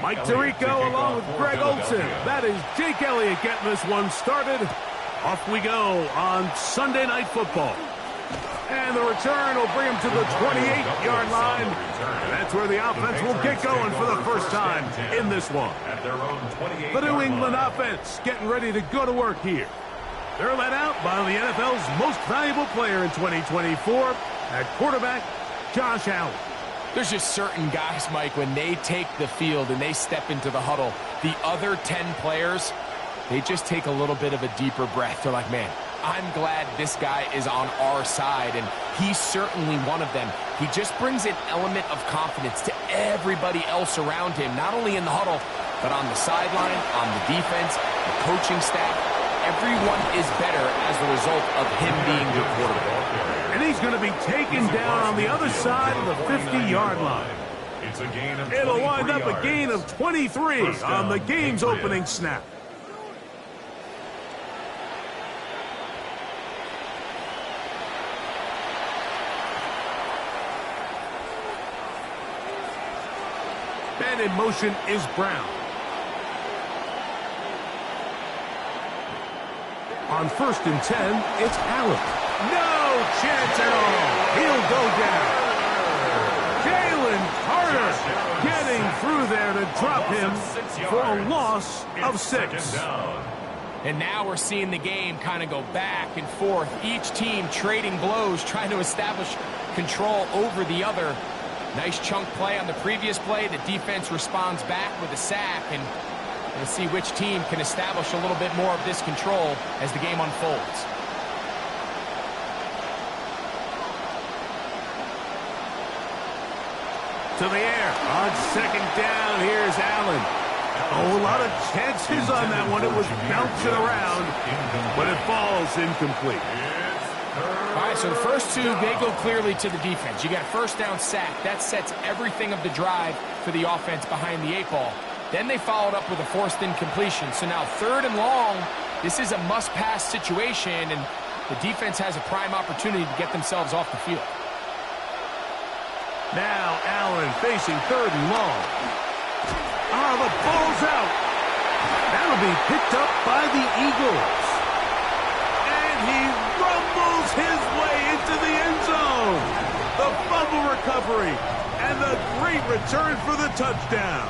Mike Tirico along with Greg Olson. That is Jake Elliott getting this one started. Off we go on Sunday Night Football. And the return will bring him to the 28-yard line. And that's where the offense will get going for the first time in this one. The New England offense getting ready to go to work here. They're led out by the NFL's most valuable player in 2024, at quarterback, Josh Allen. There's just certain guys, Mike, when they take the field and they step into the huddle, the other 10 players, they just take a little bit of a deeper breath. They're like, man, I'm glad this guy is on our side, and he's certainly one of them. He just brings an element of confidence to everybody else around him, not only in the huddle, but on the sideline, on the defense, the coaching staff. Everyone is better as a result of him being the quarterback. And he's going to be taken down on the other side of the 50-yard line. It's a gain of It'll wind up a gain of 23 on the game's opening snap. And in motion is Brown. On 1st and 10, it's Allen. No chance at all. He'll go down. Jalen Carter getting through there to drop him for a loss of 6. And now we're seeing the game kind of go back and forth. Each team trading blows, trying to establish control over the other. Nice chunk play on the previous play. The defense responds back with a sack, and we'll see which team can establish a little bit more of this control as the game unfolds. To the air. On 2nd down, here's Allen. Oh, a lot of chances on that one. It was bouncing around, but it falls incomplete. All right, so the first two, they go clearly to the defense. You got a 1st down sack. That sets everything of the drive for the offense behind the 8 ball. Then they followed up with a forced incompletion. So now 3rd and long, this is a must-pass situation, and the defense has a prime opportunity to get themselves off the field. Now Allen facing 3rd and long. The ball's out. That'll be picked up by the Eagles. And he rumbles his way into the end zone. The fumble recovery and the great return for the touchdown.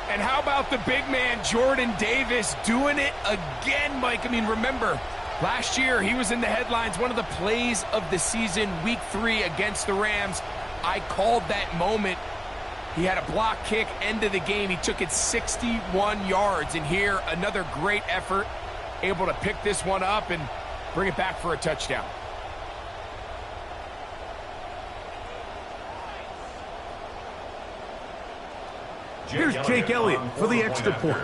And how about the big man, Jordan Davis, doing it again, Mike? I mean, remember, last year he was in the headlines, one of the plays of the season, Week 3 against the Rams. I called that moment. He had a block kick, end of the game. He took it 61 yards. And here, another great effort, able to pick this one up and bring it back for a touchdown. Here's Jake Elliott for the extra point.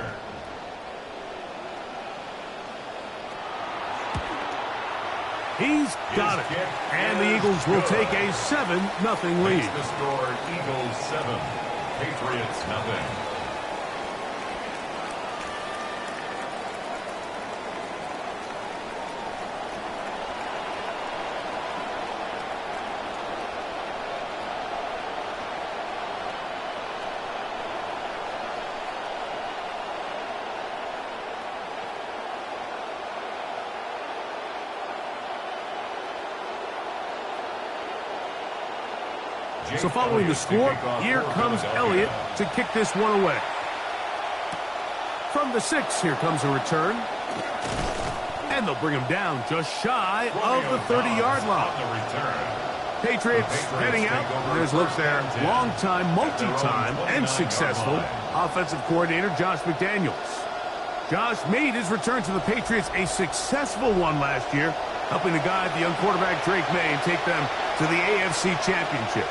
He's got it. And the Eagles will take a 7-0 lead. The score, Eagles 7, Patriots 0. So following the score, here comes Elliott to kick this one away. From the 6, here comes a return. And they'll bring him down just shy of the 30-yard line. Patriots heading out. There's look there. Long-time, multi-time, and successful offensive coordinator Josh McDaniels. Josh made his return to the Patriots a successful one last year, helping to guide the young quarterback Drake May and take them to the AFC Championship.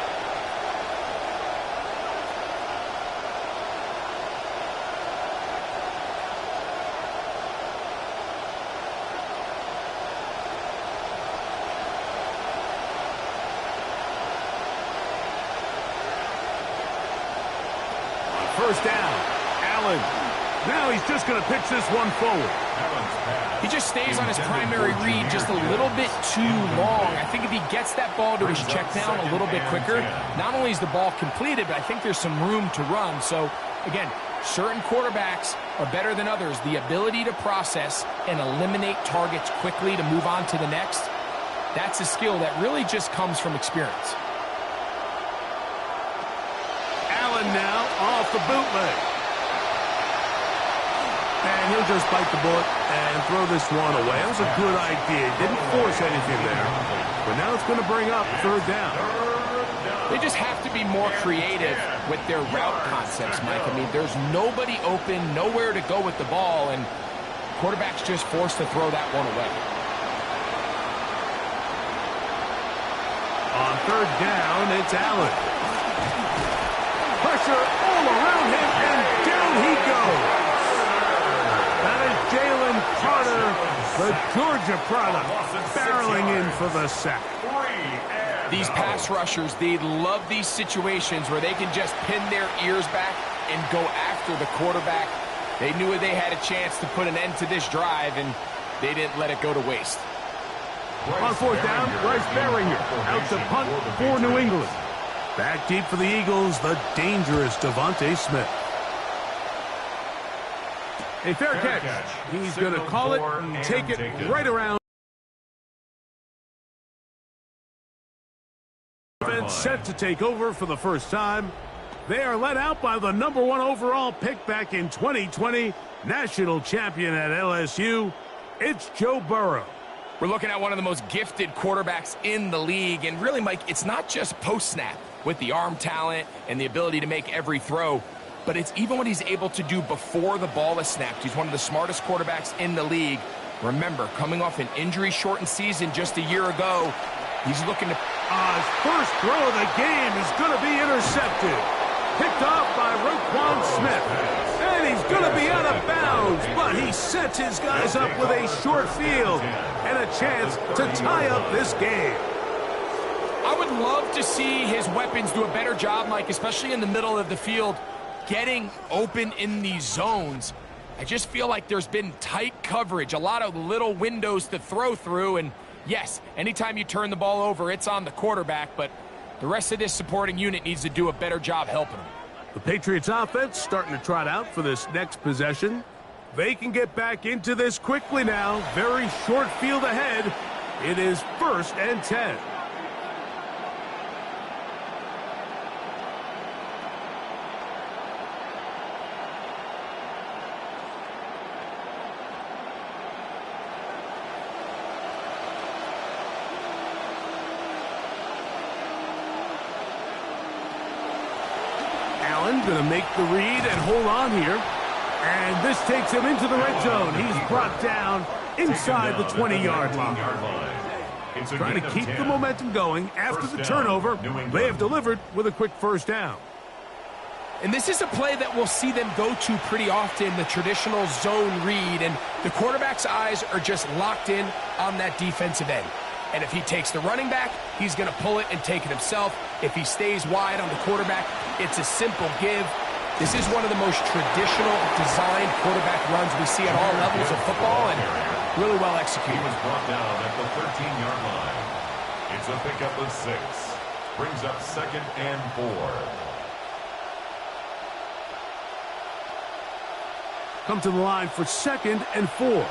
First down, Allen. Now he's just going to pitch this one forward. He just stays on his primary read just a little bit too long. I think if he gets that ball to his check down a little bit quicker, not only is the ball completed, but I think there's some room to run. So, again, certain quarterbacks are better than others. The ability to process and eliminate targets quickly to move on to the next, that's a skill that really just comes from experience. Allen now off the bootleg. And he'll just bite the bullet and throw this one away. That was a good idea. Didn't force anything there. But now it's going to bring up third down. They just have to be more creative with their route concepts, Mike. I mean, there's nobody open, nowhere to go with the ball, and quarterback's just forced to throw that one away. On third down, it's Allen. Pressure all around him, and down he goes. That is Jalen Carter, the Georgia product, barreling in for the sack. These pass rushers, they love these situations where they can just pin their ears back and go after the quarterback. They knew they had a chance to put an end to this drive, and they didn't let it go to waste. On fourth down, Bryce Baringer out to punt for New England. Back deep for the Eagles, the dangerous Devontae Smith. A fair catch. He's going to call it and take it right around. Defense set to take over for the first time. They are led out by the #1 overall pick back in 2020, national champion at LSU. It's Joe Burrow. We're looking at one of the most gifted quarterbacks in the league, and really, Mike, it's not just post-snap with the arm talent and the ability to make every throw, but it's even what he's able to do before the ball is snapped. He's one of the smartest quarterbacks in the league. Remember, coming off an injury-shortened season just a year ago, he's looking to... His first throw of the game is going to be intercepted. Picked off by Roquan Smith. And he's going to be out of bounds, but he sets his guys up with a short field and a chance to tie up this game. I would love to see his weapons do a better job, Mike, especially in the middle of the field, getting open in these zones. I just feel like there's been tight coverage, a lot of little windows to throw through, and yes, anytime you turn the ball over, it's on the quarterback, but the rest of this supporting unit needs to do a better job helping him. The Patriots offense starting to trot out for this next possession. They can get back into this quickly now. Very short field ahead. It is 1st and 10. Going to make the read and hold on here. And this takes him into the red zone. He's brought down inside the 20-yard line. Trying to keep the momentum going after the turnover. They have delivered with a quick first down. And this is a play that we'll see them go to pretty often, the traditional zone read. And the quarterback's eyes are just locked in on that defensive end. And if he takes the running back, he's going to pull it and take it himself. If he stays wide on the quarterback, it's a simple give. This is one of the most traditional designed quarterback runs we see at all levels of football, and really well executed. He was brought down at the 13-yard line. It's a pickup of 6. Brings up 2nd and 4. Come to the line for 2nd and 4.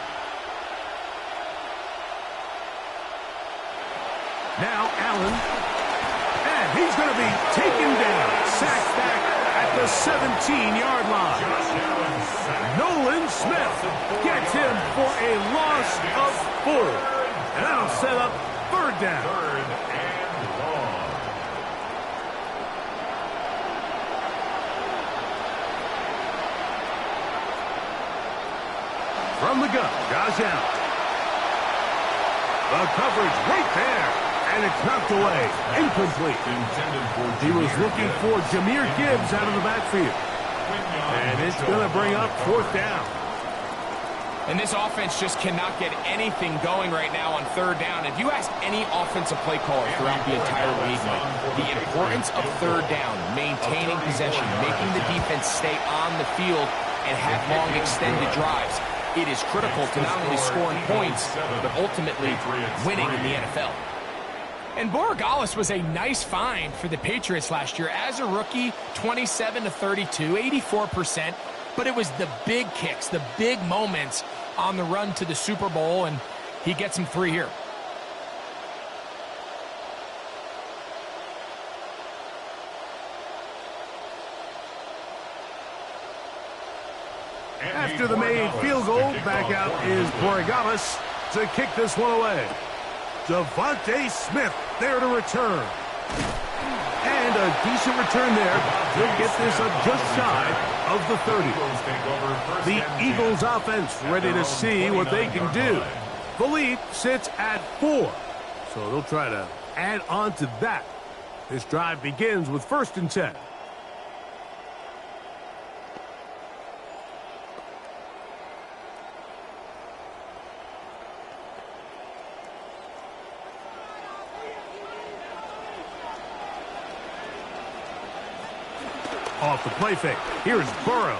Now Allen, and he's going to be taken down, sacked back at the 17-yard line. Nolan Smith gets him for a loss of 4. And that'll set up 3rd down. 3rd and long. From the gun, Josh Allen. The coverage right there. And it's knocked away. Incomplete. He was looking for Jahmyr Gibbs out of the backfield. And it's going to bring up 4th down. And this offense just cannot get anything going right now on 3rd down. If you ask any offensive play caller throughout the entire league, the importance of 3rd down, maintaining possession, making the defense stay on the field and have long extended drives, it is critical to not only scoring points, but ultimately winning in the NFL. And Borregales was a nice find for the Patriots last year. As a rookie, 27-32, 84%. But it was the big kicks, the big moments on the run to the Super Bowl, and he gets him 3 here. After the made field goal, back out is Borregales to kick this one away. Devontae Smith there to return. And a decent return there. He'll get this up just shy of the 30. The Eagles offense ready to see what they can do. The lead sits at 4. So they'll try to add on to that. This drive begins with 1st and 10. Off the play fake. Here's Burrow.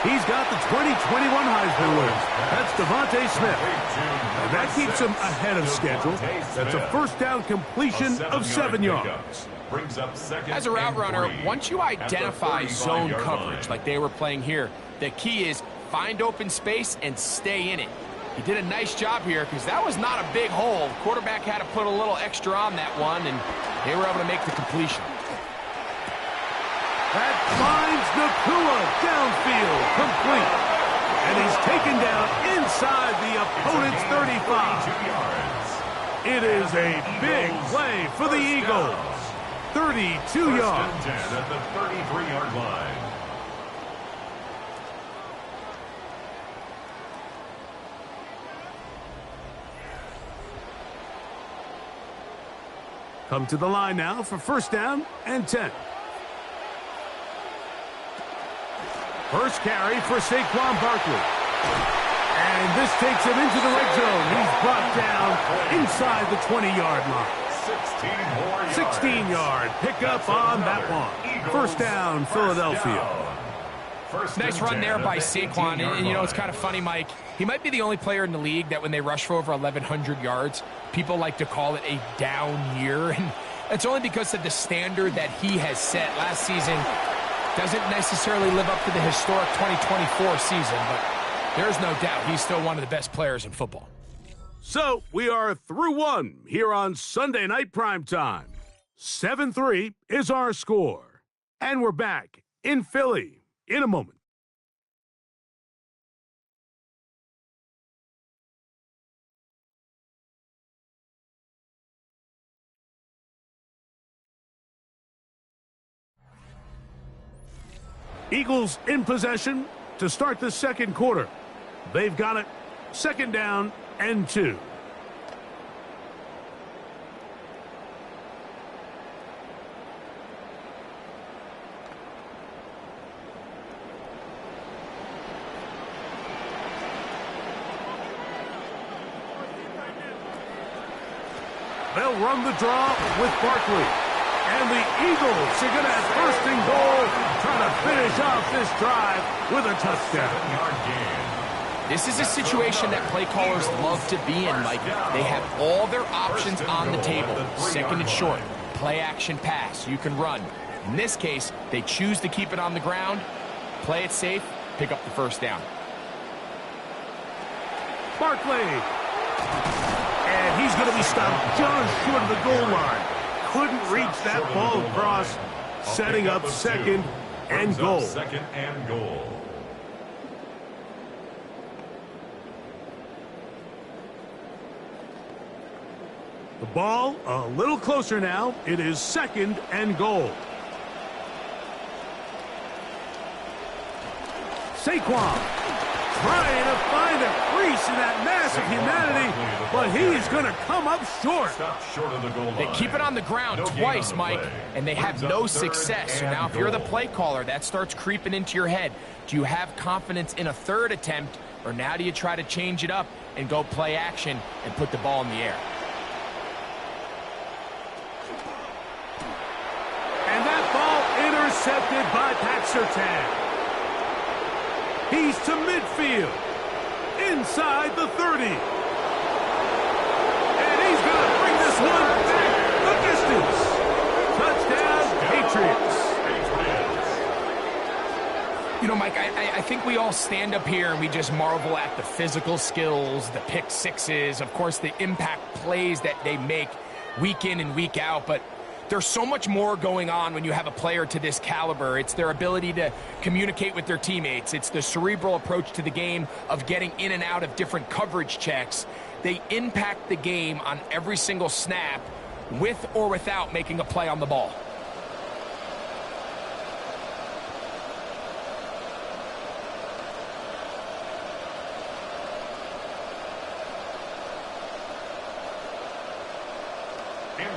He's got the 2021 Heisman winners. That's Devontae Smith. And that keeps him ahead of schedule. That's a first down completion of 7 yards. As a route runner, once you identify zone coverage like they were playing here, the key is find open space and stay in it. He did a nice job here because that was not a big hole. Quarterback had to put a little extra on that one, and they were able to make the completion. That finds Nacua downfield, complete. And he's taken down inside the opponent's 35. It is a big play for the Eagles. 32 yards. 10 at the 33-yard line. Come to the line now for 1st down and 10. First carry for Saquon Barkley. And this takes him into the red zone. He's brought down inside the 20-yard line. 16-yard pickup on that one. 1st down, Philadelphia. Nice run there by Saquon. And you know, it's kind of funny, Mike. He might be the only player in the league that when they rush for over 1,100 yards, people like to call it a down year. And that's only because of the standard that he has set last season. Doesn't necessarily live up to the historic 2024 season, but there's no doubt he's still one of the best players in football. So we are through 1 here on Sunday Night Primetime. 7-3 is our score. And we're back in Philly in a moment. Eagles in possession to start the 2nd quarter. They've got it. 2nd down and 2. They'll run the draw with Barkley. And the Eagles are going to have 1st and goal, trying to finish off this drive with a touchdown. This is a situation that play callers love to be in, Mike. They have all their options on the table. 2nd and short, play action pass. You can run. In this case, they choose to keep it on the ground, play it safe, pick up the 1st down. Barkley. And he's going to be stopped just short of the goal line. Couldn't reach that ball across, setting up 2nd and goal. 2nd and goal. The ball a little closer now. It is 2nd and goal. Saquon trying to find a crease in that mass of humanity, but he's going to come up short. They keep it on the ground twice, Mike, and they have no success. So now if you're the play caller, that starts creeping into your head. Do you have confidence in a 3rd attempt, or now do you try to change it up and go play action and put the ball in the air? And that ball intercepted by Pat Surtain. He's to midfield, inside the 30. And he's going to bring this one back the distance. Touchdown, Patriots. You know, Mike, I think we all stand up here and we just marvel at the physical skills, the pick sixes, of course, the impact plays that they make week in and week out. But There's so much more going on when you have a player to this caliber. It's their ability to communicate with their teammates. It's the cerebral approach to the game of getting in and out of different coverage checks. They impact the game on every single snap, with or without making a play on the ball.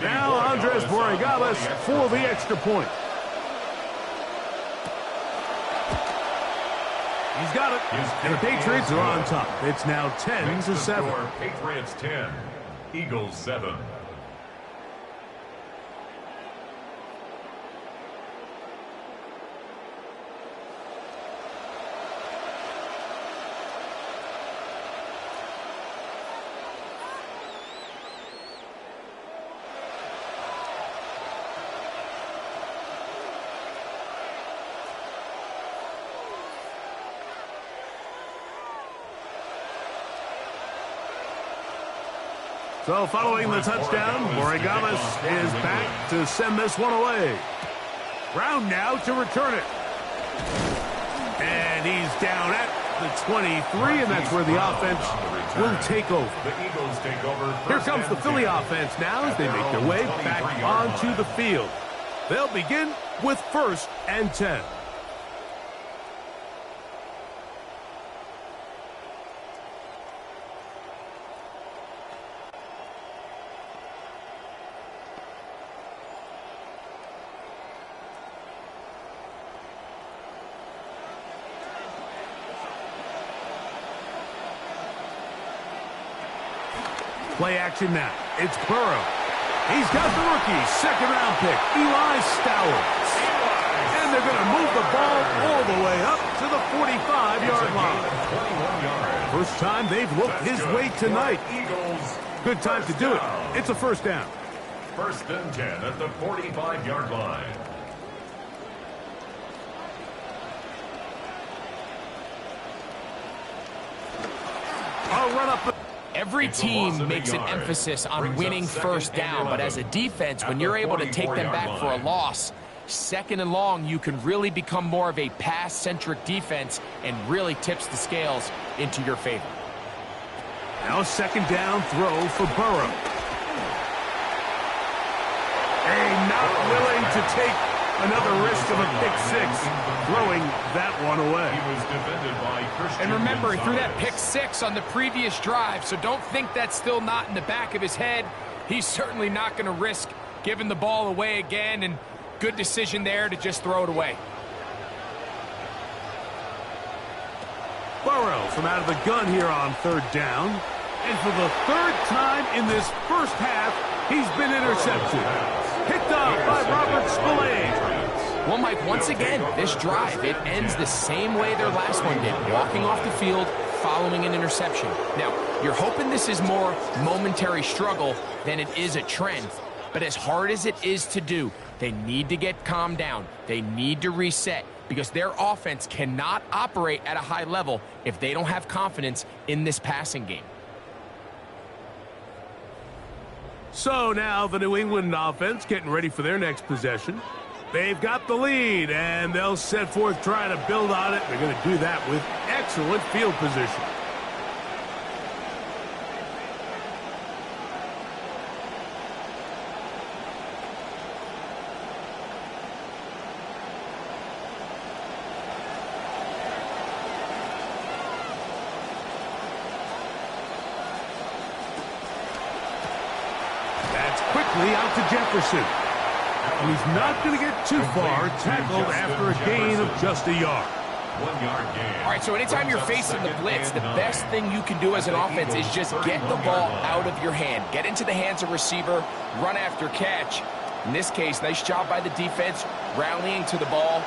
Now Andres Borregales for the extra point. He's got it. And the Patriots are on top. It's now 10-7. Patriots 10, Eagles 7. So following the touchdown, Borregales is back to send this one away. Brown now to return it. And he's down at the 23, and that's where the offense will take over. The Eagles take over. Here comes the Philly offense now as they make their way back onto the field. They'll begin with 1st and 10. Play action now. It's Burrow. He's got the rookie, second-round pick, Eli Stowers. And they're going to move the ball all the way up to the 45-yard line. First time they've looked his way tonight. Good time to do it. It's a first down. 1st and 10 at the 45-yard line. I'll run up the... Every team makes an emphasis on winning first down, but as a defense, when you're able to take them back for a loss, 2nd and long, you can really become more of a pass-centric defense and really tips the scales into your favor. Now 2nd down throw for Burrow. And not willing to take another risk of a pick-6, throwing that one away. He was defended by Christian. And remember, he threw that pick-6 on the previous drive, so don't think that's still not in the back of his head. He's certainly not going to risk giving the ball away again, and good decision there to just throw it away. Burrow from out of the gun here on 3rd down. And for the 3rd time in this first half, he's been intercepted. Picked off by Robert Spillane. Well, Mike, once again, this drive, it ends the same way their last one did, walking off the field following an interception. Now, you're hoping this is more momentary struggle than it is a trend, but as hard as it is to do, they need to get calmed down. They need to reset because their offense cannot operate at a high level if they don't have confidence in this passing game. So now the New England offense getting ready for their next possession. They've got the lead, and they'll set forth trying to build on it. They're going to do that with excellent field position. That's quickly out to Jefferson. And he's not going to get too far, tackled after a gain of just a yard. 1 yard gain. All right, so anytime you're facing the blitz, the best thing you can do as an offense is just get the ball out of your hand. Get into the hands of receiver, run after catch. In this case, nice job by the defense, rallying to the ball.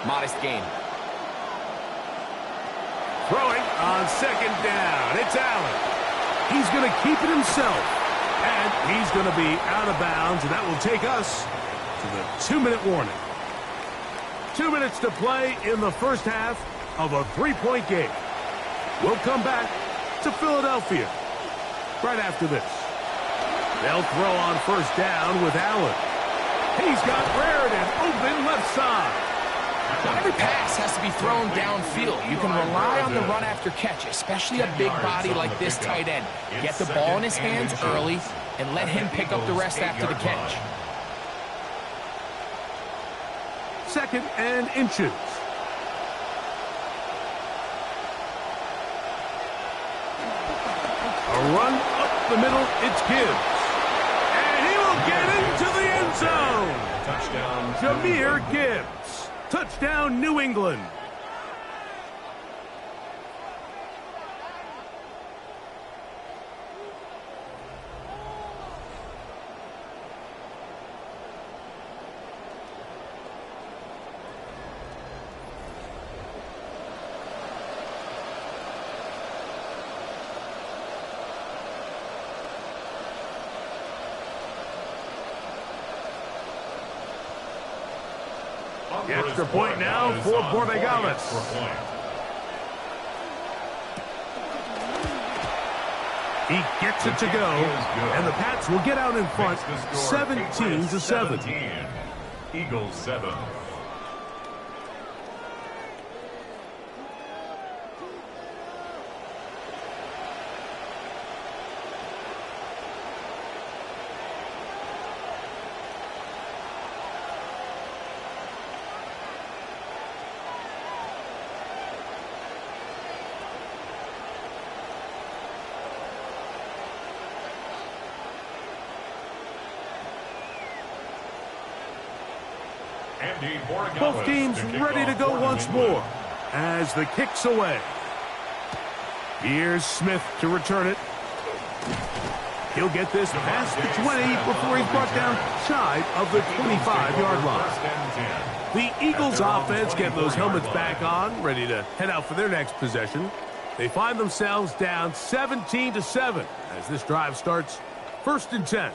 Modest gain. Throwing on 2nd down. It's Allen. He's going to keep it himself. And he's going to be out of bounds, and that will take us to the 2-minute warning. 2 minutes to play in the first half of a 3-point game. We'll come back to Philadelphia right after this. They'll throw on 1st down with Allen. He's got Raritan open left side. Not every pass has to be thrown downfield. You can rely on the run after catch, especially a big body like this tight end. Get the ball in his hands early and let him pick up the rest after the catch. 2nd and inches. A run up the middle, it's Gibbs. And he will get into the end zone. Touchdown. Jahmyr Gibbs. Touchdown, New England. The extra point now for Borregales. He gets it to go, and the Pats will get out in front, 17-7. Eagles 7. Both teams ready to go once more as the kick's away. Here's Smith to return it. He'll get this past the 20 before he's brought down shy of the 25-yard line. The Eagles offense get those helmets back on, ready to head out for their next possession. They find themselves down 17-7 as this drive starts 1st and 10.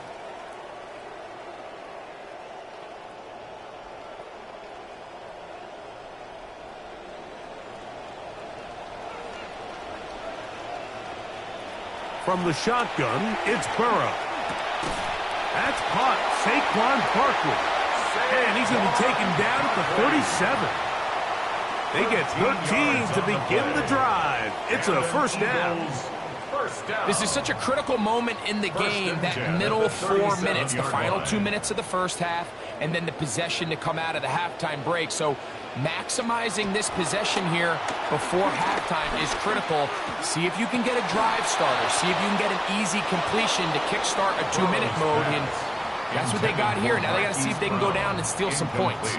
From the shotgun, it's Burrow. That's caught. Saquon Barkley. And he's going to be taken down at the 37. They get 13 to begin the drive. It's a 1st down. This is such a critical moment in the game, that middle 4 minutes, the final 2 minutes of the first half, and then the possession to come out of the halftime break. So maximizing this possession here before halftime is critical. See if you can get a drive starter. See if you can get an easy completion to kickstart a 2-minute mode. And that's what they got here. Now they got to see if they can go down and steal some points.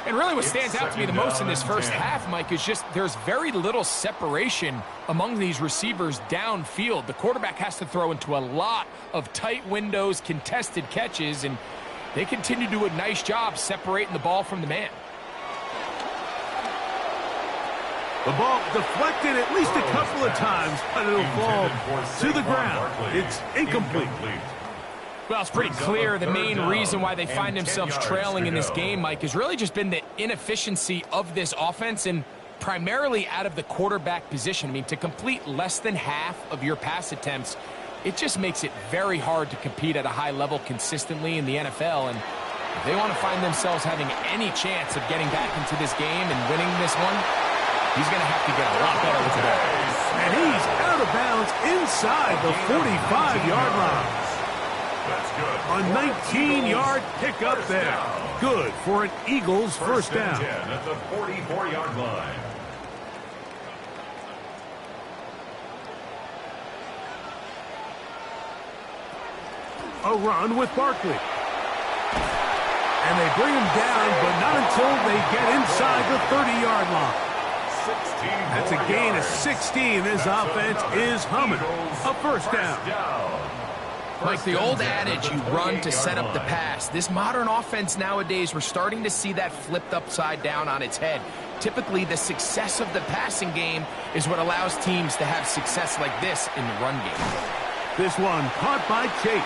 And really what stands out to me the most in this first half, Mike, is just there's very little separation among these receivers downfield. The quarterback has to throw into a lot of tight windows, contested catches, and they continue to do a nice job separating the ball from the man. The ball deflected at least a couple of times, but it'll fall to the ground. It's incomplete. Well, it's pretty clear the main reason why they find themselves trailing in this game, Mike, has really just been the inefficiency of this offense and primarily out of the quarterback position. I mean, to complete less than half of your pass attempts, it just makes it very hard to compete at a high level consistently in the NFL. And if they want to find themselves having any chance of getting back into this game and winning this one, he's going to have to get a lot better with the ball. And he's out of bounds inside the 45-yard line. That's good. A 19-yard pickup there. Good for an Eagles 1st down. 10 at the 44-yard line. A run with Barkley. And they bring him down, but not until they get inside the 30-yard line. That's a gain of 16. This offense is humming. A 1st down. Like the old adage, you run to set up the pass. This modern offense nowadays, we're starting to see that flipped upside down on its head. Typically, the success of the passing game is what allows teams to have success like this in the run game. This one caught by Chase.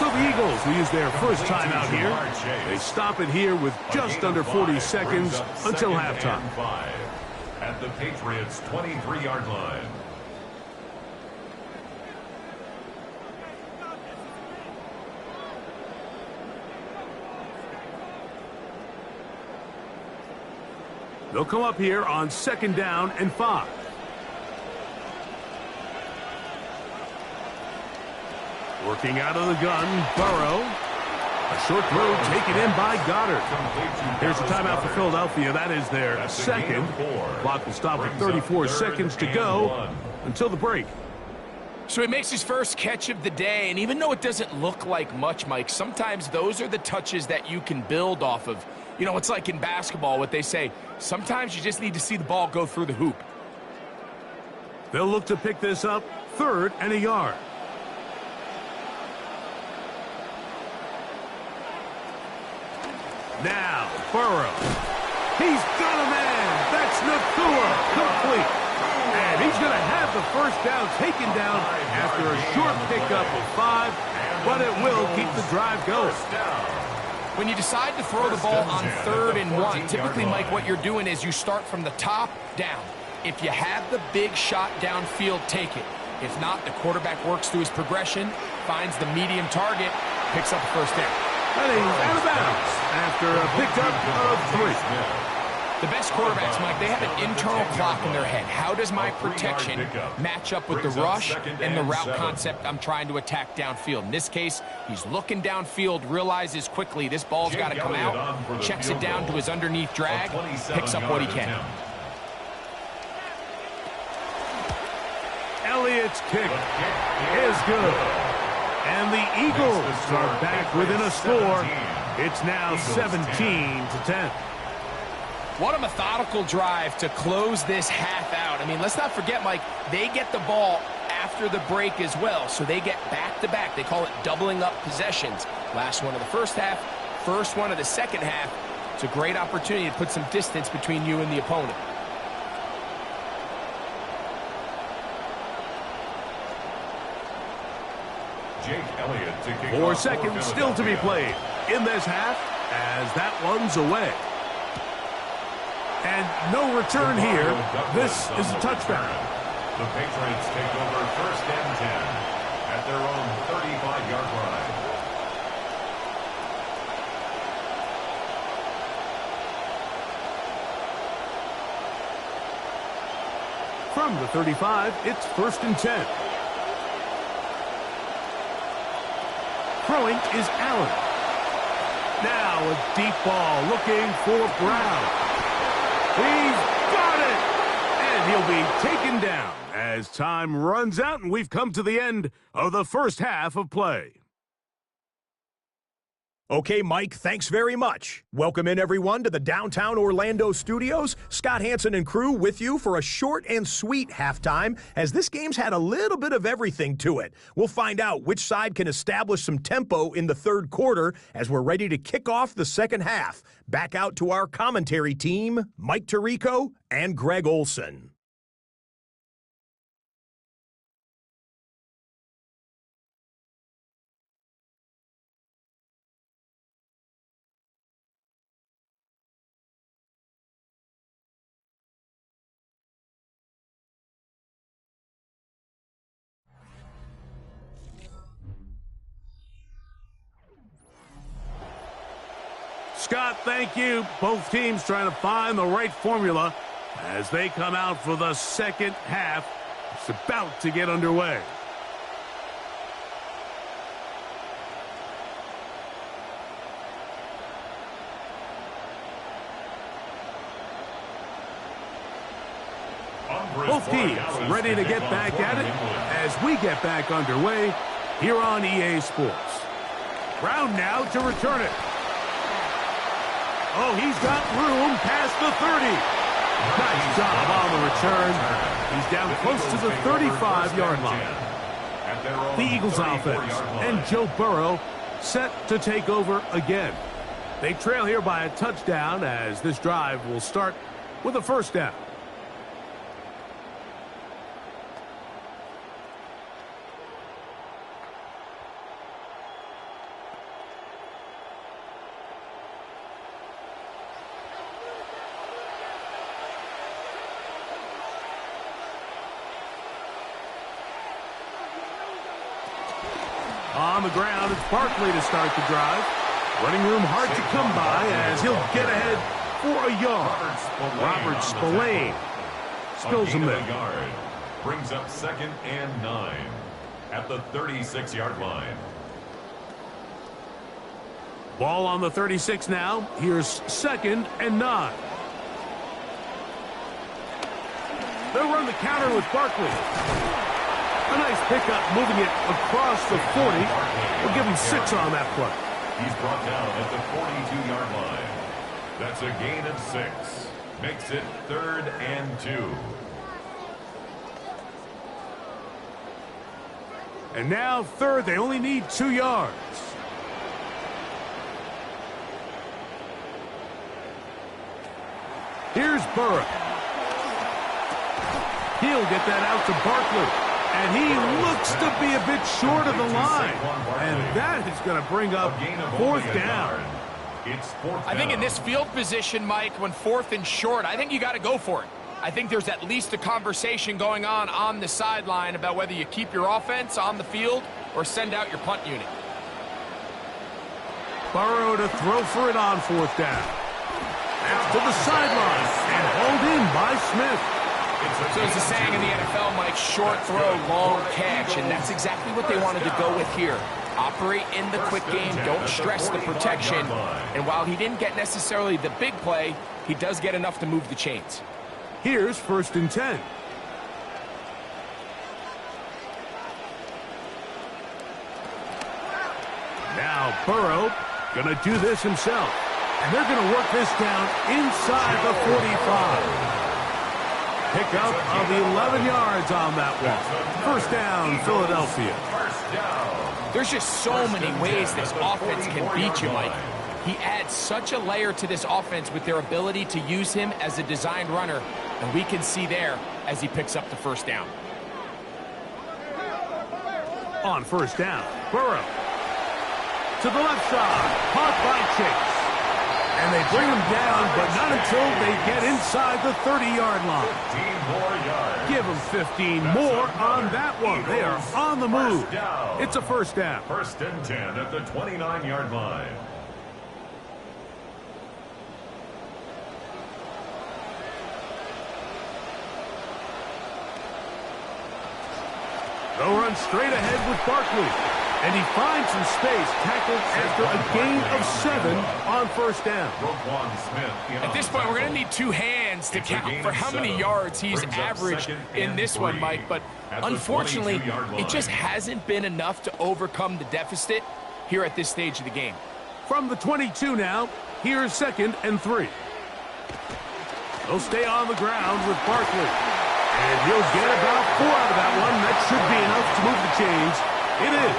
So the Eagles will use their first time out here. They stop it here with just under 40 seconds until halftime. At the Patriots' 23-yard line. They'll come up here on 2nd down and 5. Working out of the gun, Burrow. A short throw taken in by Goddard. Here's a timeout for Philadelphia. That is their second. Clock will stop with 34 seconds to go until the break. So he makes his first catch of the day, and even though it doesn't look like much, Mike, sometimes those are the touches that you can build off of. You know, it's like in basketball, what they say, sometimes you just need to see the ball go through the hoop. They'll look to pick this up 3rd and a yard. Now, Burrow. He's got a man. That's Nacua. Complete. And he's going to have the first down taken down after a short pickup of 5, but it will keep the drive going. When you decide to throw the ball on 3rd and 1, typically, Mike, what you're doing is you start from the top down. If you have the big shot downfield, take it. If not, the quarterback works through his progression, finds the medium target, picks up the first down. And he's out of bounds after a pickup of 3. The best quarterbacks, Mike, they have an internal clock in their head. How does my protection match up with the rush and the route concept I'm trying to attack downfield? In this case, he's looking downfield, realizes quickly this ball's got to come out, checks it down to his underneath drag, picks up what he can. Elliott's kick is good. And the Eagles are back within a score. It's now 17-10. What a methodical drive to close this half out. I mean, let's not forget, Mike, they get the ball after the break as well, so they get back-to-back. They call it doubling up possessions. Last one of the first half, first one of the second half. It's a great opportunity to put some distance between you and the opponent. Jake Elliott to kick 4 off seconds for still to be played in this half as that one's away. And no return here. This is a touchdown. The Patriots take over 1st and 10 at their own 35-yard line. From the 35, it's 1st and 10. Throwing is Allen. Now a deep ball looking for Brown. He's got it! And he'll be taken down as time runs out, and we've come to the end of the first half of play. Okay, Mike, thanks very much. Welcome in, everyone, to the downtown Orlando studios. Scott Hansen and crew with you for a short and sweet halftime, as this game's had a little bit of everything to it. We'll find out which side can establish some tempo in the 3rd quarter as we're ready to kick off the 2nd half. Back out to our commentary team, Mike Tirico and Greg Olson. Scott, thank you. Both teams trying to find the right formula as they come out for the 2nd half. It's about to get underway. Both teams ready to get back at it as we get back underway here on EA Sports. Brown now to return it. Oh, he's got room past the 30. Nice job on the return. He's down close to the 35-yard line. The Eagles offense and Joe Burrow set to take over again. They trail here by a touchdown as this drive will start with a first down. On the ground, it's Barkley to start the drive. Running room hard to come by as he'll get ahead for a yard. Robert Spillane spills him there. Brings up 2nd and 9 at the 36-yard line. Ball on the 36 now. Here's 2nd and 9. They'll run the counter with Barkley. A nice pickup, moving it across the 40. We'll give him 6 on that play. He's brought down at the 42-yard line. That's a gain of 6. Makes it 3rd and 2. And now 3rd, they only need 2 yards. Here's Burrow. He'll get that out to Barkley. And he looks to be a bit short of the line. And that is going to bring up 4th down. It's 4th down. I think in this field position, Mike, when 4th and short, I think you got to go for it. I think there's at least a conversation going on the sideline about whether you keep your offense on the field or send out your punt unit. Burrow to throw for it on 4th down. That's to the sideline and hauled in by Smith. So as the saying in the NFL, Mike, short throw, long catch, and that's exactly what they wanted to go with here. Operate in the quick game, don't stress the protection, and while he didn't get necessarily the big play, he does get enough to move the chains. Here's 1st and 10. Now Burrow gonna do this himself, and they're gonna work this down inside the 45. Pickup of 11 yards on that one. 1st down, Philadelphia. There's just so many ways this offense can beat you, Mike. He adds such a layer to this offense with their ability to use him as a designed runner, and we can see there as he picks up the 1st down. On 1st down, Burrow to the left side, caught by Chase. And they bring him down, but not until they get inside the 30-yard line. 15 more yards. Give them 15 more on that one. They are on the move. It's a 1st down. 1st and 10 at the 29-yard line. They'll run straight ahead with Barkley. And he finds some space, tackled after a gain of 7 on 1st down. At this point, we're going to need 2 hands to count for how many yards he's averaged in this one, Mike. But unfortunately, it just hasn't been enough to overcome the deficit here at this stage of the game. From the 22 now, here's 2nd and 3. They'll stay on the ground with Barkley. And he'll get about 4 out of that one. That should be enough to move the chains. It is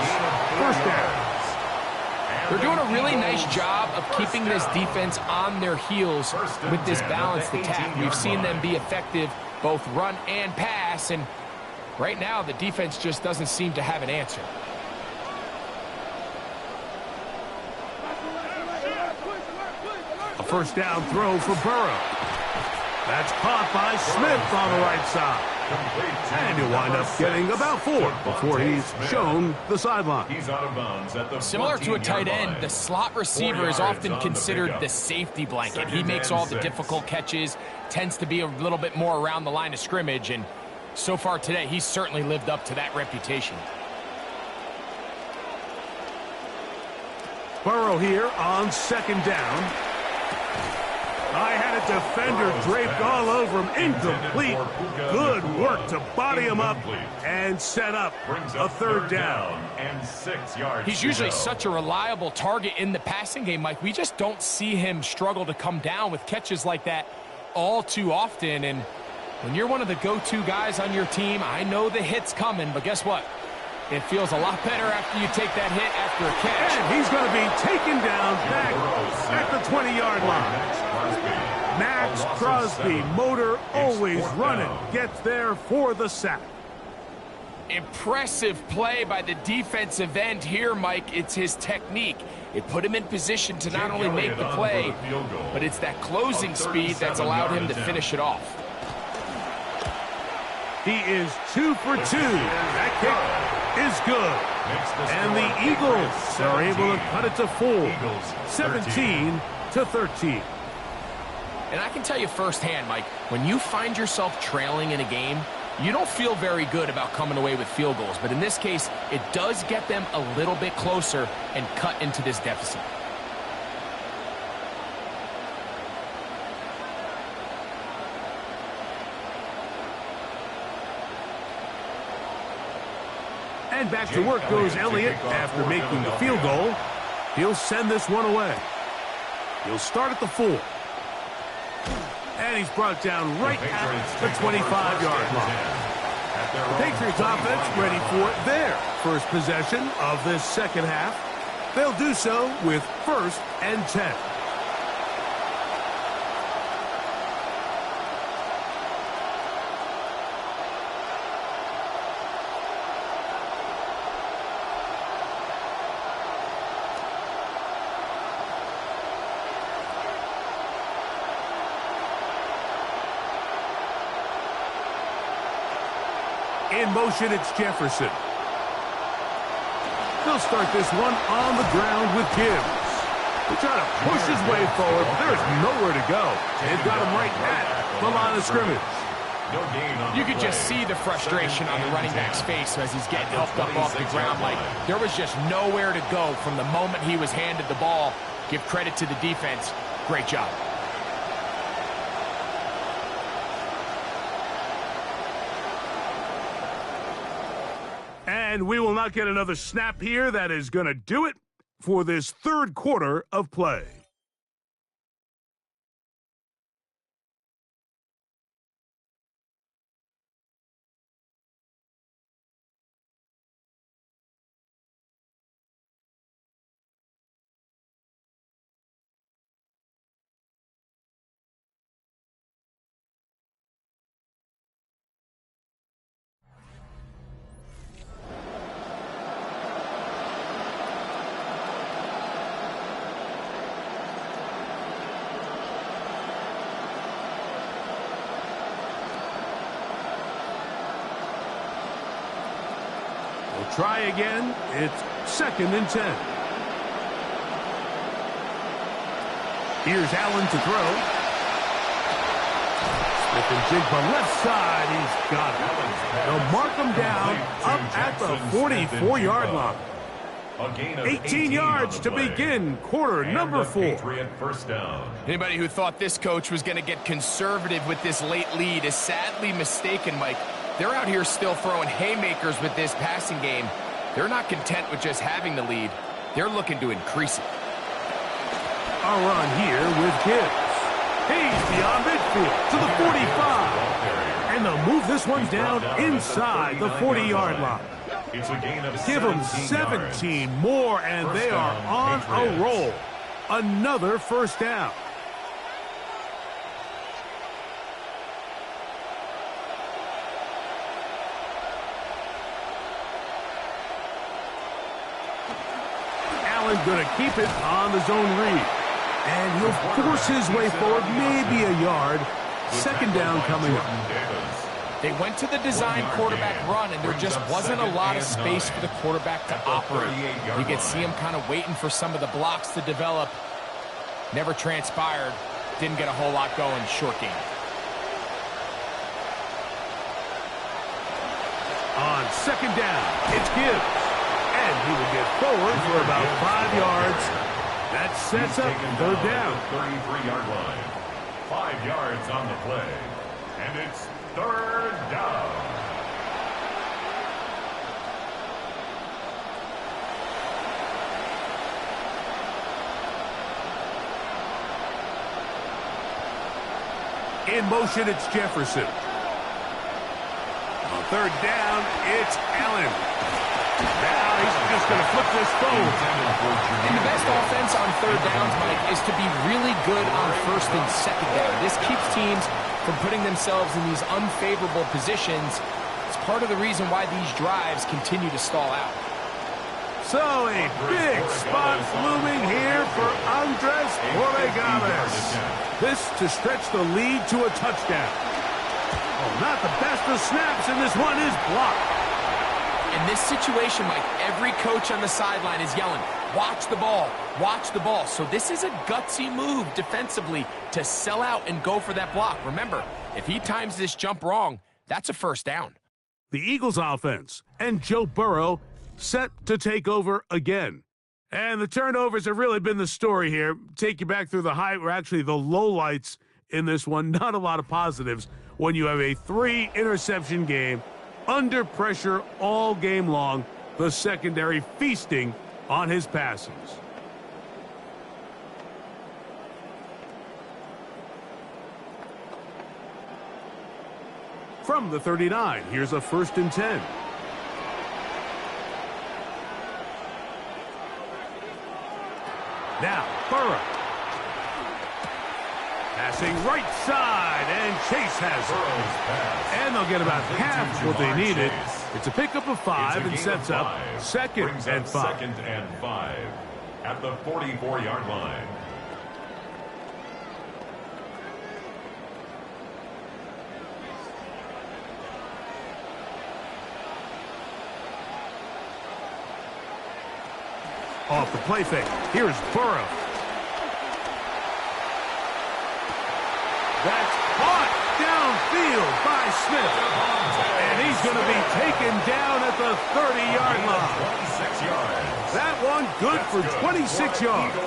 1st down. They're doing a really nice job of keeping this defense on their heels with this balanced attack. We've seen them be effective both run and pass, and right now the defense just doesn't seem to have an answer. A 1st down throw for Burrow. That's caught by Smith on the right side. And he'll wind up getting about 4 before he's shown the sideline. He's out of bounds at the Similar to a tight end, the slot receiver is often considered the safety blanket. He makes all the difficult catches, tends to be a little bit more around the line of scrimmage, and so far today, he's certainly lived up to that reputation. Burrow here on 2nd down. I had a defender draped all over him. Incomplete. Good work to body him up and set up a 3rd down. And 6 yards. He's usually such a reliable target in the passing game, Mike. We just don't see him struggle to come down with catches like that all too often. And when you're one of the go-to guys on your team, I know the hit's coming, but guess what? It feels a lot better after you take that hit after a catch. And he's going to be taken down back at the 20-yard line. Max Crosby, motor always running, gets there for the sack. Impressive play by the defensive end here, Mike. It's his technique. It put him in position to not only make the play, but it's that closing speed that's allowed him to finish it off. He is 2 for 2. That kick is good. And the Eagles are able to cut it to 4. 17-13. And I can tell you firsthand, Mike, when you find yourself trailing in a game, you don't feel very good about coming away with field goals. But in this case, it does get them a little bit closer and cut into this deficit. And back to work goes Elliott after making the field goal. He'll send this one away. He'll start at the 4. And he's brought down right at the 25-yard line. The Patriots offense ready for their first possession of this second half. They'll do so with 1st and 10. In motion, it's Jefferson. He'll start this one on the ground with Gibbs. He'll try to push his way forward, but there's nowhere to go. They've got him right at the line of scrimmage. You could just see the frustration on the running back's face as he's getting helped up off the ground. Like, there was just nowhere to go from the moment he was handed the ball. Give credit to the defense. Great job. And we will not get another snap here. That is going to do it for this third quarter of play. Try again. It's 2nd and 10. Here's Allen to throw. Smith and Jigba left side. He's got it. They'll mark him down up at the 44-yard line. 18 yards to begin quarter number 4. Anybody who thought this coach was going to get conservative with this late lead is sadly mistaken, Mike. They're out here still throwing haymakers with this passing game. They're not content with just having the lead. They're looking to increase it. A run here with Gibbs. He's beyond midfield to the 45. And they'll move this one down inside the 40-yard line. Give them 17 more, and they are on a roll. Another first down. Going to keep it on the zone read. And he'll force his way forward, maybe a yard. 2nd down coming up. They went to the design quarterback run, and there just wasn't a lot of space for the quarterback to operate. You could see him kind of waiting for some of the blocks to develop. Never transpired. Didn't get a whole lot going. Short game. On 2nd down, it's Gibbs. And he will get forward for about 5 yards. That sets up 3rd down. 33-yard line. 5 yards on the play. And it's 3rd down. In motion, it's Jefferson. On 3rd down, it's Allen. Now he's just going to flip this forward. And the best offense on 3rd downs, Mike, is to be really good on 1st and 2nd down. This keeps teams from putting themselves in these unfavorable positions. It's part of the reason why these drives continue to stall out. So a big spot looming here for Andres Borregales. This to stretch the lead to a touchdown. Oh, not the best of snaps, and this one is blocked. In this situation, Mike, every coach on the sideline is yelling, watch the ball, watch the ball. So this is a gutsy move defensively to sell out and go for that block. Remember, if he times this jump wrong, that's a first down. The Eagles offense and Joe Burrow set to take over again. And the turnovers have really been the story here. Take you back through the the lowlights in this one. Not a lot of positives when you have a 3-interception game under pressure all game long. The secondary feasting on his passes. From the 39, here's a 1st and 10. Now, Burrow. Passing right side, and Chase has it. And they'll get about half what they needed. It's a pickup of 5 and sets up 2nd and 5. 2nd and 5 at the 44-yard line. Off the play fake. Here's Burrow. That's caught downfield by Smith. And he's going to be taken down at the 30-yard line. 26 yards. That one good for 26 yards.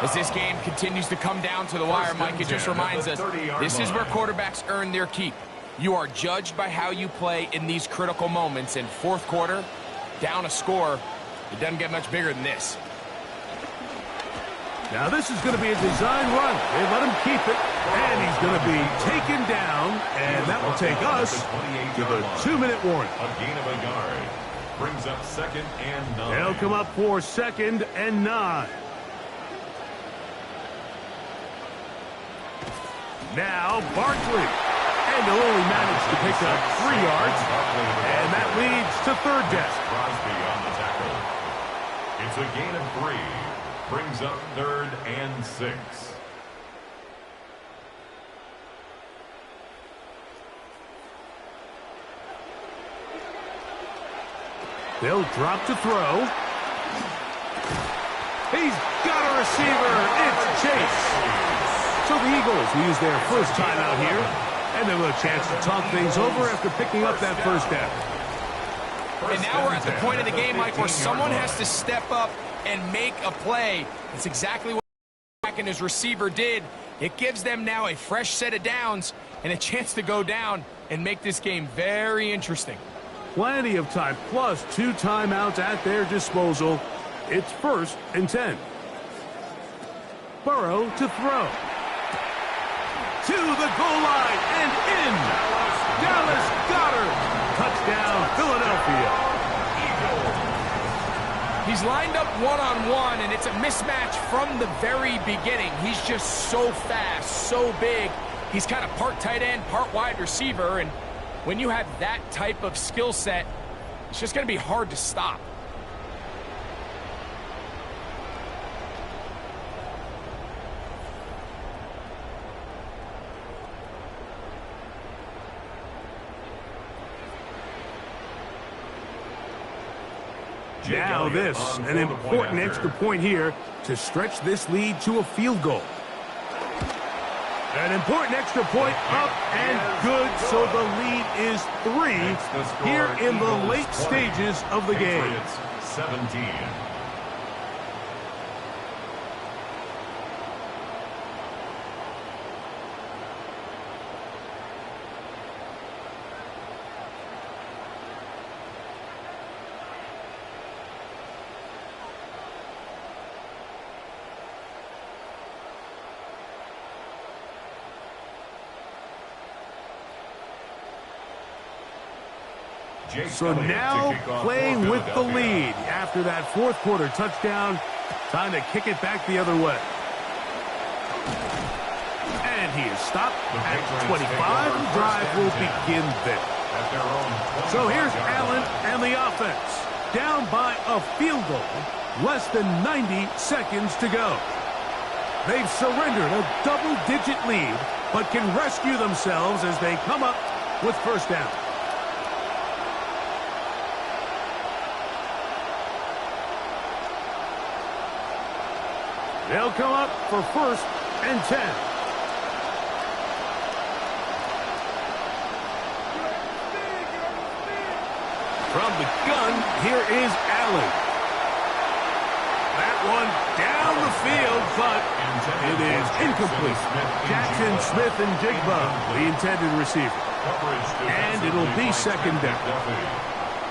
As this game continues to come down to the wire, Mike, it just reminds us, this is where quarterbacks earn their keep. You are judged by how you play in these critical moments. In fourth quarter, down a score, it doesn't get much bigger than this. Now this is going to be a design run. They let him keep it, and he's going to be taken down, and that will take us to the 2-minute warning. A gain of a yard brings up 2nd and 9. They'll come up for 2nd and 9. Now Barkley, and they'll only manage to pick up 3 yards, and that leads to 3rd down. Crosby on the tackle. It's a gain of 3. Brings up 3rd and 6. They'll drop to throw. He's got a receiver. It's Chase. So the Eagles will use their first timeout here, and they'll have a chance to talk things over after picking up that 1st down. And now we're at the point of the game, Mike, where someone has to step up and make a play. It's exactly what Mack and his receiver did. It gives them now a fresh set of downs and a chance to go down and make this game very interesting. Plenty of time, plus 2 timeouts at their disposal. It's 1st and 10. Burrow to throw. To the goal line and in. Dallas Goedert. Touchdown, Philadelphia. He's lined up one-on-one, and it's a mismatch from the very beginning. He's just so fast, so big. He's kind of part tight end, part wide receiver, and when you have that type of skill set, it's just going to be hard to stop. Now this, an important extra point here to stretch this lead to a field goal. An important extra point up and good, so the lead is 3 here in the late stages of the game. 17. So now playing with the lead after that 4th quarter touchdown. Time to kick it back the other way. And he is stopped at 25. The drive will begin there. So here's Allen and the offense. Down by a field goal. Less than 90 seconds to go. They've surrendered a double-digit lead, but can rescue themselves as they come up with 1st down. They'll come up for 1st and 10. From the gun, here is Allen. That one down the field, but it is incomplete. Jackson, Smith, and Jigba, the intended receiver. And it'll be 2nd down.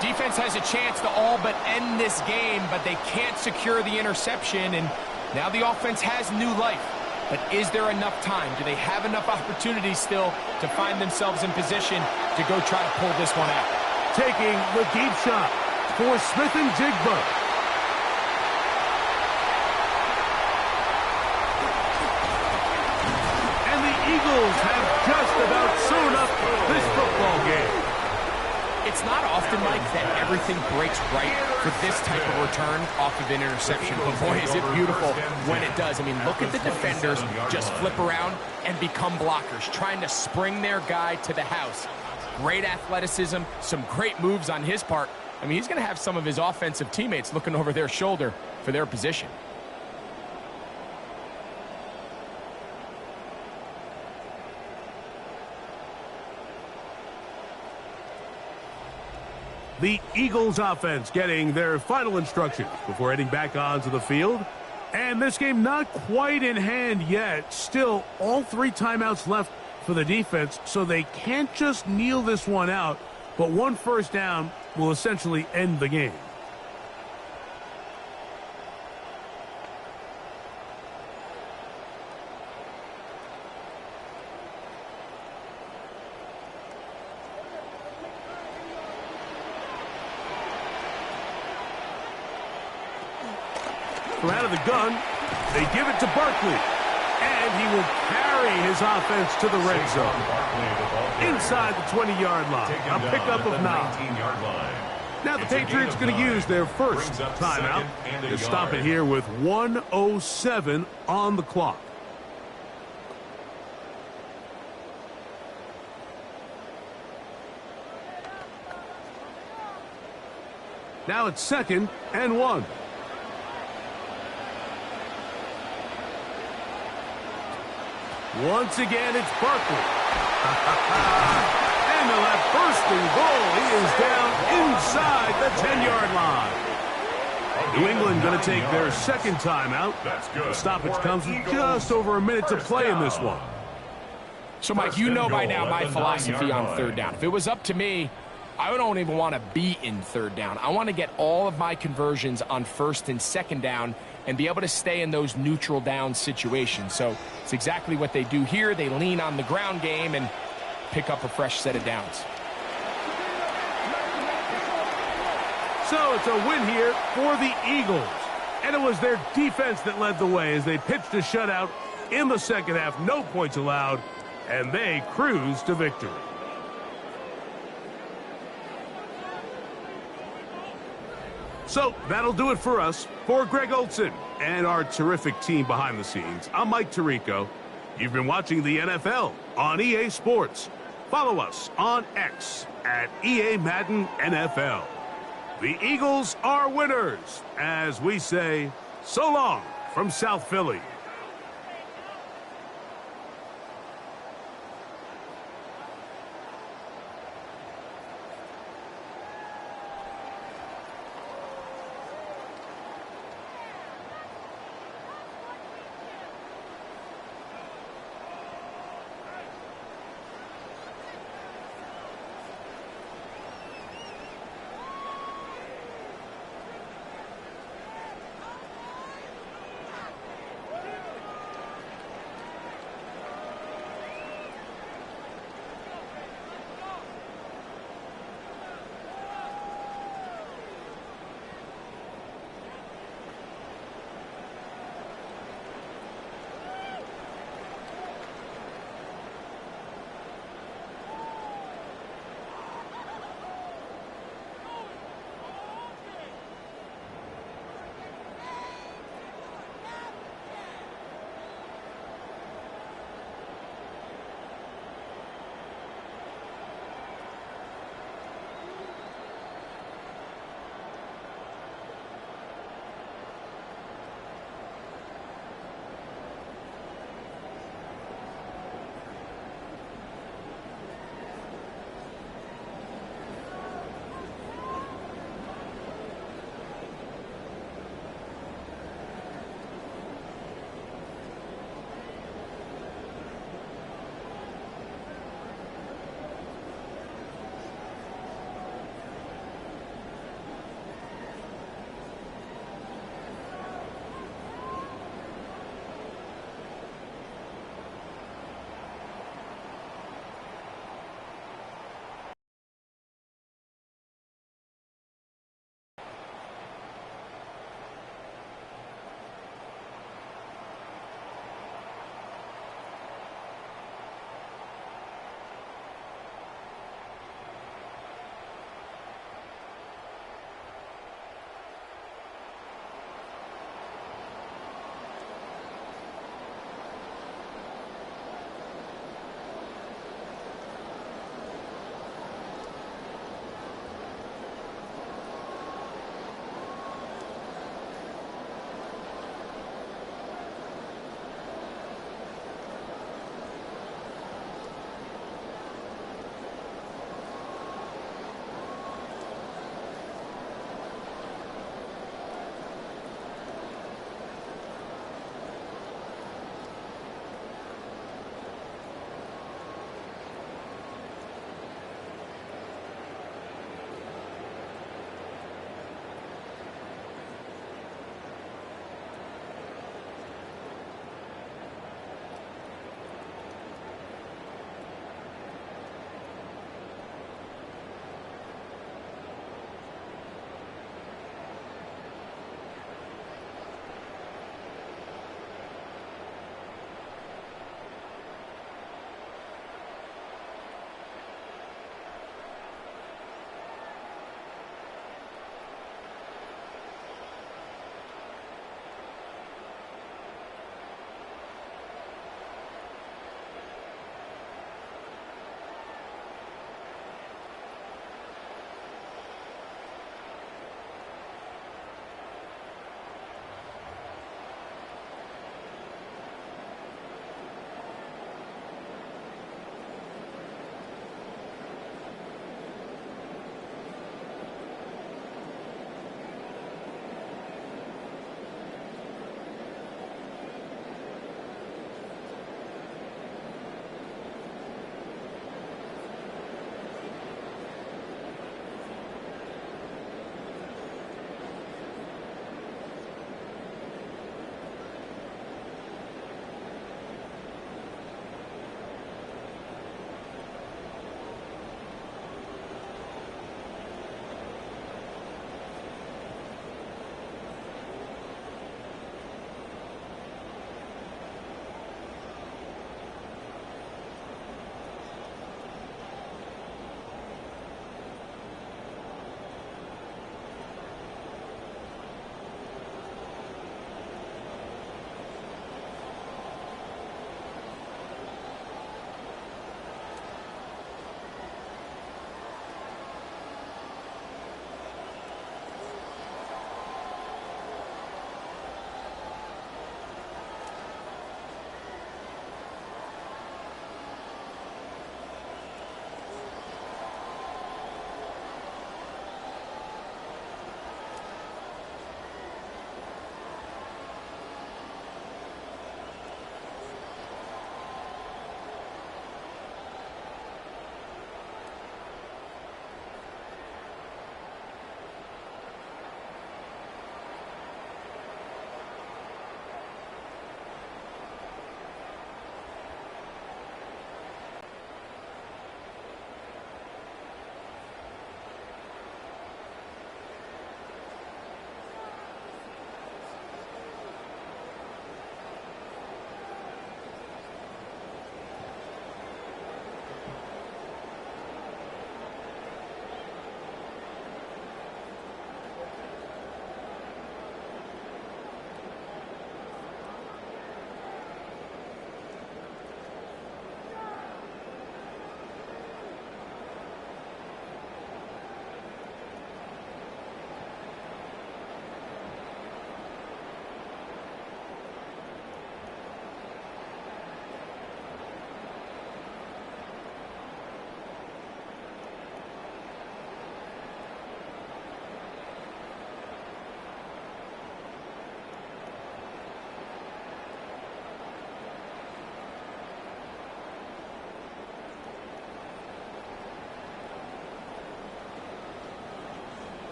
Defense has a chance to all but end this game, but they can't secure the interception, and now the offense has new life. But is there enough time? Do they have enough opportunities still to find themselves in position to go try to pull this one out? Taking the deep shot for Smith and Jigba. And the Eagles have just about sewn up this football game. It's not often, Mike, that everything breaks right for this type of return off of an interception. But boy, is it beautiful when it does. I mean, look at the defenders just flip around and become blockers, trying to spring their guy to the house. Great athleticism, some great moves on his part. I mean, he's going to have some of his offensive teammates looking over their shoulder for their position. The Eagles offense getting their final instructions before heading back onto the field. And this game not quite in hand yet. Still, all 3 timeouts left for the defense, so they can't just kneel this one out, but 1 first down will essentially end the game. From out of the gun, they give it to Barkley. And he will carry his offense to the red zone. Inside the 20-yard line. A pickup of 9. Now the Patriots going to use their first timeout to stop it here with 1:07 on the clock. Now it's 2nd and 1. Once again, it's Barkley. And they'll have 1st and goal. He is down inside the 10-yard line. New England going to take their 2nd timeout. The stoppage comes with just over a minute to play in this one. So, Mike, you know by now my philosophy on 3rd down. If it was up to me, I don't even want to be in 3rd down. I want to get all of my conversions on 1st and 2nd down and be able to stay in those neutral down situations. So it's exactly what they do here. They lean on the ground game and pick up a fresh set of downs. So it's a win here for the Eagles. And it was their defense that led the way as they pitched a shutout in the 2nd half. No points allowed, and they cruise to victory. So that'll do it for us. For Greg Olsen and our terrific team behind the scenes, I'm Mike Tirico. You've been watching the NFL on EA Sports. Follow us on X at EA Madden NFL. The Eagles are winners, as we say, so long from South Philly.